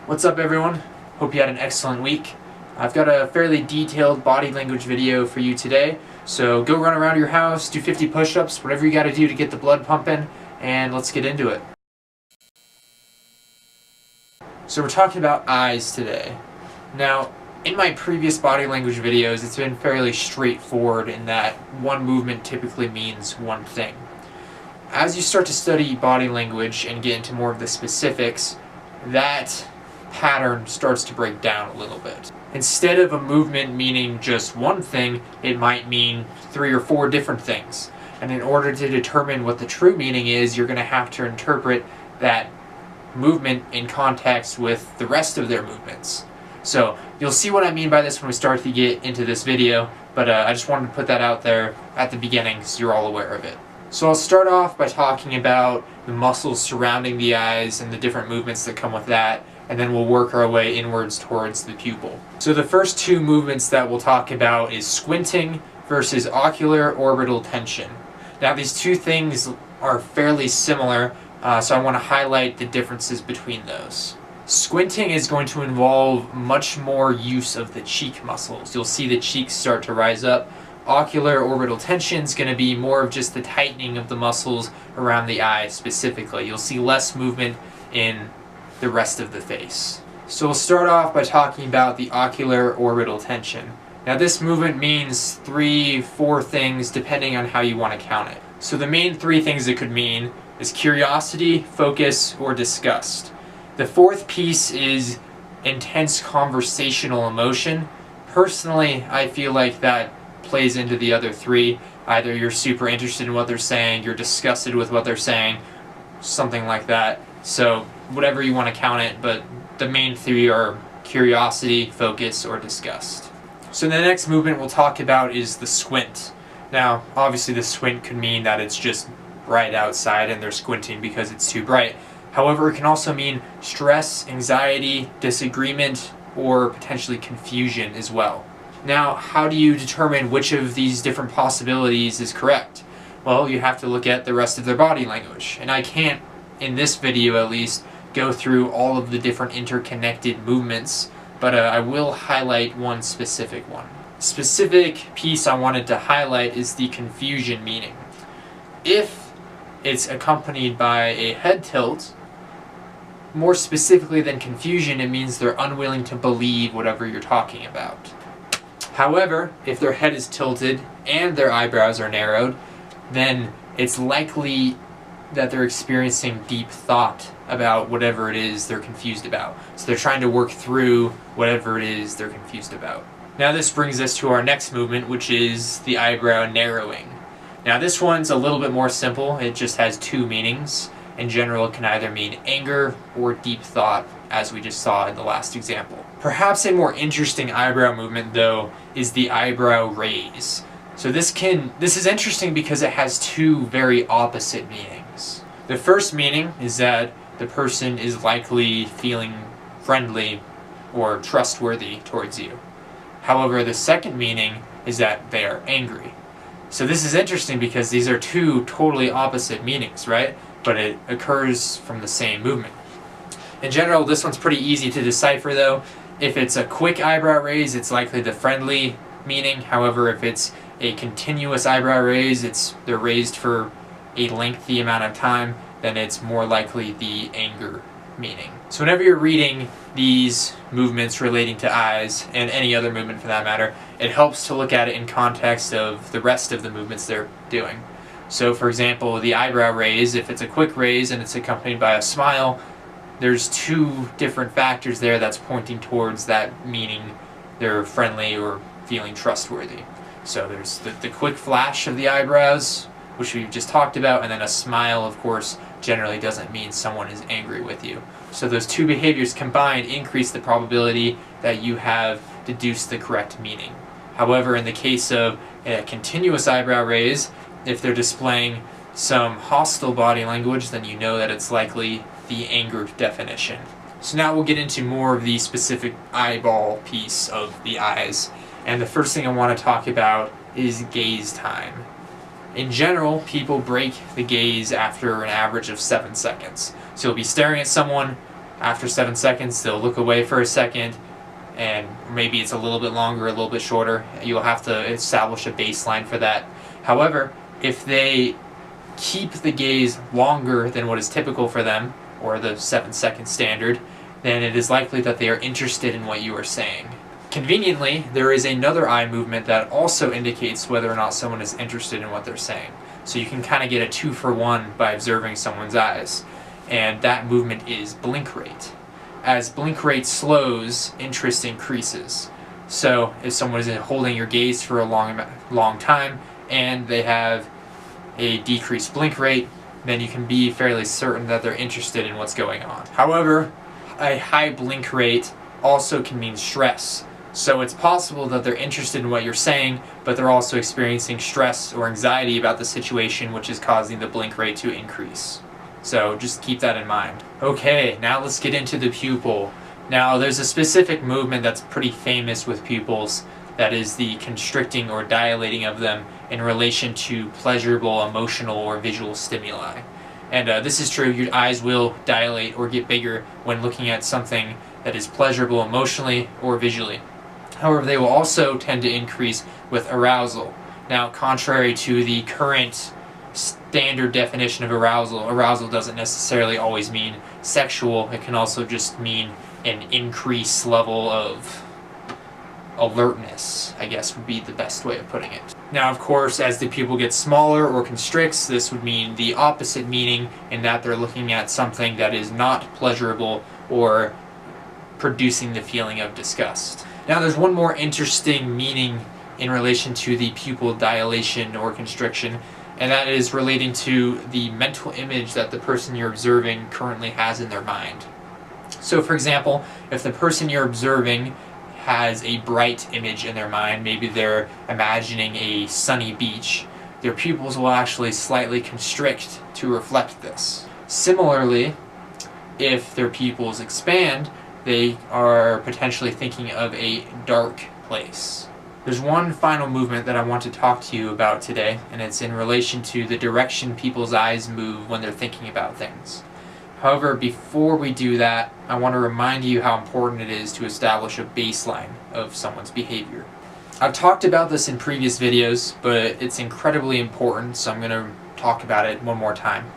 What's up, everyone? Hope you had an excellent week. I've got a fairly detailed body language video for you today, so go run around your house, do 50 push-ups, whatever you gotta do to get the blood pumping, and let's get into it. So we're talking about eyes today. Now, in my previous body language videos, it's been fairly straightforward in that one movement typically means one thing. As you start to study body language and get into more of the specifics, that pattern starts to break down a little bit. Instead of a movement meaning just one thing, it might mean 3 or 4 different things. And in order to determine what the true meaning is, you're going to have to interpret that movement in context with the rest of their movements. So you'll see what I mean by this when we start to get into this video, but I just wanted to put that out there at the beginning so you're all aware of it. So I'll start off by talking about the muscles surrounding the eyes and the different movements that come with that, and then we'll work our way inwards towards the pupil. So the first 2 movements that we'll talk about is squinting versus ocular orbital tension. Now these 2 things are fairly similar, so I want to highlight the differences between those. Squinting is going to involve much more use of the cheek muscles. You'll see the cheeks start to rise up. Ocular orbital tension is going to be more of just the tightening of the muscles around the eye specifically. You'll see less movement in the rest of the face. So we'll start off by talking about the ocular orbital tension. Now this movement means 3-4 things depending on how you want to count it. So the main 3 things it could mean is curiosity, focus, or disgust. The 4th piece is intense conversational emotion. Personally, I feel like that plays into the other 3. Either you're super interested in what they're saying, you're disgusted with what they're saying, something like that. So whatever you want to count it, but the main 3 are curiosity, focus, or disgust. So the next movement we'll talk about is the squint. Now, obviously the squint could mean that it's just bright outside and they're squinting because it's too bright. However, it can also mean stress, anxiety, disagreement, or potentially confusion as well. Now, how do you determine which of these different possibilities is correct? Well, you have to look at the rest of their body language. And I can't, in this video at least, go through all of the different interconnected movements, but I will highlight one specific one. Specific piece I wanted to highlight is the confusion meaning. If it's accompanied by a head tilt, more specifically than confusion, it means they're unwilling to believe whatever you're talking about. However, if their head is tilted and their eyebrows are narrowed, then it's likely that they're experiencing deep thought about whatever it is they're confused about. So they're trying to work through whatever it is they're confused about. Now this brings us to our next movement, which is the eyebrow narrowing. Now this one's a little bit more simple. It just has 2 meanings. In general, it can either mean anger or deep thought, as we just saw in the last example. Perhaps a more interesting eyebrow movement, though, is the eyebrow raise. So this is interesting because it has 2 very opposite meanings. The first meaning is that the person is likely feeling friendly or trustworthy towards you. However, the second meaning is that they are angry. So this is interesting because these are 2 totally opposite meanings, right? But it occurs from the same movement. In general, this one's pretty easy to decipher though. If it's a quick eyebrow raise, it's likely the friendly meaning. However, if it's a continuous eyebrow raise, they're raised for a lengthy amount of time, then it's more likely the anger meaning. So whenever you're reading these movements relating to eyes, and any other movement for that matter, it helps to look at it in context of the rest of the movements they're doing. So for example, the eyebrow raise, if it's a quick raise and it's accompanied by a smile, there's 2 different factors there that's pointing towards that meaning they're friendly or feeling trustworthy. So there's the quick flash of the eyebrows, which we've just talked about, and then a smile, of course, generally doesn't mean someone is angry with you. So those 2 behaviors combined increase the probability that you have deduced the correct meaning. However, in the case of a continuous eyebrow raise, if they're displaying some hostile body language, then you know that it's likely the anger definition. So now we'll get into more of the specific eyeball piece of the eyes. And the first thing I want to talk about is gaze time. In general, people break the gaze after an average of 7 seconds. So you'll be staring at someone, After 7 seconds, they'll look away for a second, and maybe it's a little bit longer, a little bit shorter. You'll have to establish a baseline for that. However, if they keep the gaze longer than what is typical for them, or the 7-second standard, then it is likely that they are interested in what you are saying. Conveniently, there is another eye movement that also indicates whether or not someone is interested in what they're saying. So you can kind of get a 2-for-1 by observing someone's eyes. And that movement is blink rate. As blink rate slows, interest increases. So if someone is holding your gaze for a long time and they have a decreased blink rate, then you can be fairly certain that they're interested in what's going on. However, a high blink rate also can mean stress. So it's possible that they're interested in what you're saying, but they're also experiencing stress or anxiety about the situation, which is causing the blink rate to increase. So just keep that in mind. Okay, now let's get into the pupil. Now there's a specific movement that's pretty famous with pupils, that is the constricting or dilating of them in relation to pleasurable, emotional, or visual stimuli. And this is true, your eyes will dilate or get bigger when looking at something that is pleasurable emotionally or visually. However, they will also tend to increase with arousal. Now, contrary to the current standard definition of arousal, arousal doesn't necessarily always mean sexual. It can also just mean an increased level of alertness, I guess would be the best way of putting it. Now, of course, as the pupil gets smaller or constricts, this would mean the opposite meaning, in that they're looking at something that is not pleasurable or producing the feeling of disgust. Now, there's one more interesting meaning in relation to the pupil dilation or constriction, and that is relating to the mental image that the person you're observing currently has in their mind. So, for example, if the person you're observing has a bright image in their mind, maybe they're imagining a sunny beach, their pupils will actually slightly constrict to reflect this. Similarly, if their pupils expand, they are potentially thinking of a dark place. There's one final movement that I want to talk to you about today, and it's in relation to the direction people's eyes move when they're thinking about things. However, before we do that, I want to remind you how important it is to establish a baseline of someone's behavior. I've talked about this in previous videos, but it's incredibly important, so I'm going to talk about it one more time.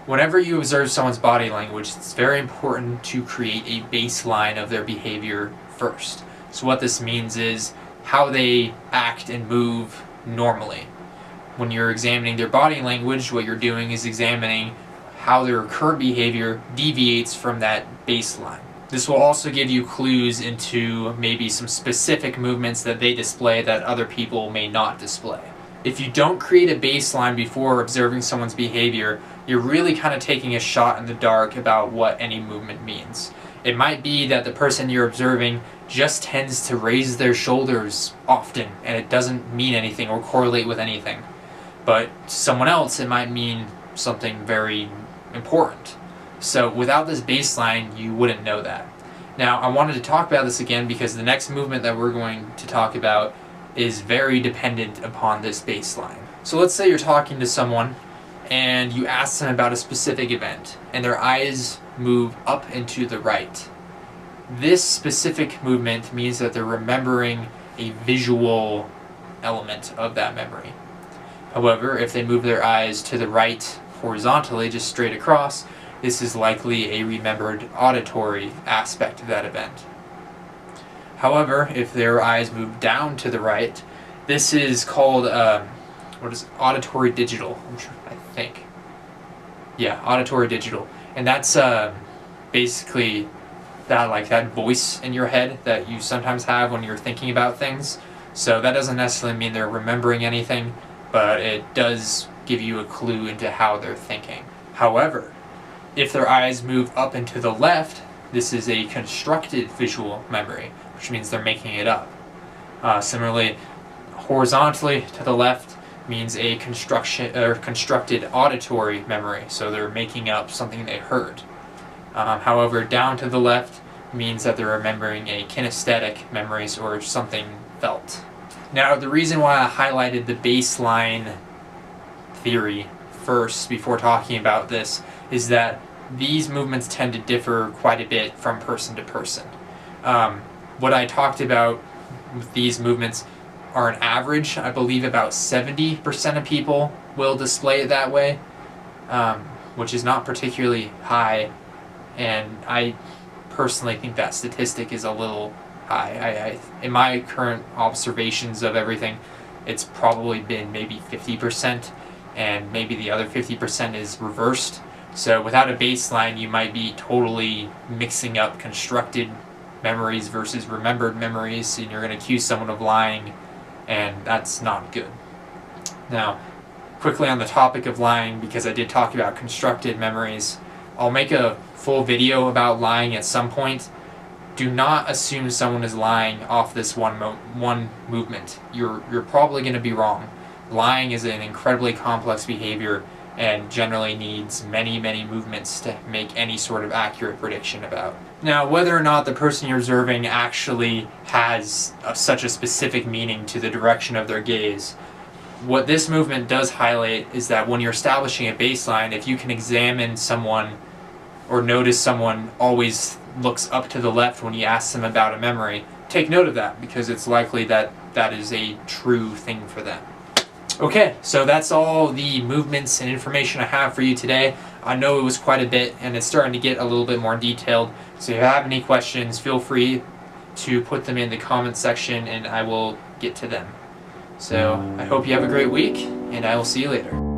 Whenever you observe someone's body language, it's very important to create a baseline of their behavior first. So what this means is how they act and move normally. When you're examining their body language, what you're doing is examining how their current behavior deviates from that baseline. This will also give you clues into maybe some specific movements that they display that other people may not display. If you don't create a baseline before observing someone's behavior, you're really kind of taking a shot in the dark about what any movement means. It might be that the person you're observing just tends to raise their shoulders often, and it doesn't mean anything or correlate with anything. But to someone else, it might mean something very important. So without this baseline, you wouldn't know that. Now, I wanted to talk about this again because the next movement that we're going to talk about is very dependent upon this baseline. So let's say you're talking to someone and you ask them about a specific event, and their eyes move up and to the right. This specific movement means that they're remembering a visual element of that memory. However, if they move their eyes to the right horizontally, just straight across, this is likely a remembered auditory aspect of that event. However, if their eyes move down to the right, this is called auditory digital, I think. Yeah, auditory digital. And that's basically that voice in your head that you sometimes have when you're thinking about things. So that doesn't necessarily mean they're remembering anything, but it does give you a clue into how they're thinking. However, if their eyes move up and to the left, this is a constructed visual memory, which means they're making it up. Similarly, horizontally to the left means a constructed auditory memory, so they're making up something they heard. However, down to the left means that they're remembering a kinesthetic memories or something felt. Now, the reason why I highlighted the baseline theory first before talking about this is that these movements tend to differ quite a bit from person to person. What I talked about with these movements are an average. I believe about 70% of people will display it that way, which is not particularly high, and I personally think that statistic is a little high. In my current observations of everything, it's probably been maybe 50%, and maybe the other 50% is reversed. So without a baseline, you might be totally mixing up constructed memories versus remembered memories, and you're going to accuse someone of lying, and that's not good. Now, quickly on the topic of lying, because I did talk about constructed memories, I'll make a full video about lying at some point. Do not assume someone is lying off this one movement. You're probably going to be wrong. Lying is an incredibly complex behavior and generally needs many movements to make any sort of accurate prediction about. Now, whether or not the person you're observing actually has such a specific meaning to the direction of their gaze, what this movement does highlight is that when you're establishing a baseline, if you can examine someone or notice someone always looks up to the left when you ask them about a memory, take note of that, because it's likely that that is a true thing for them. Okay, so that's all the movements and information I have for you today. I know it was quite a bit, and it's starting to get a little bit more detailed. So if you have any questions, feel free to put them in the comments section, and I will get to them. So I hope you have a great week, and I will see you later.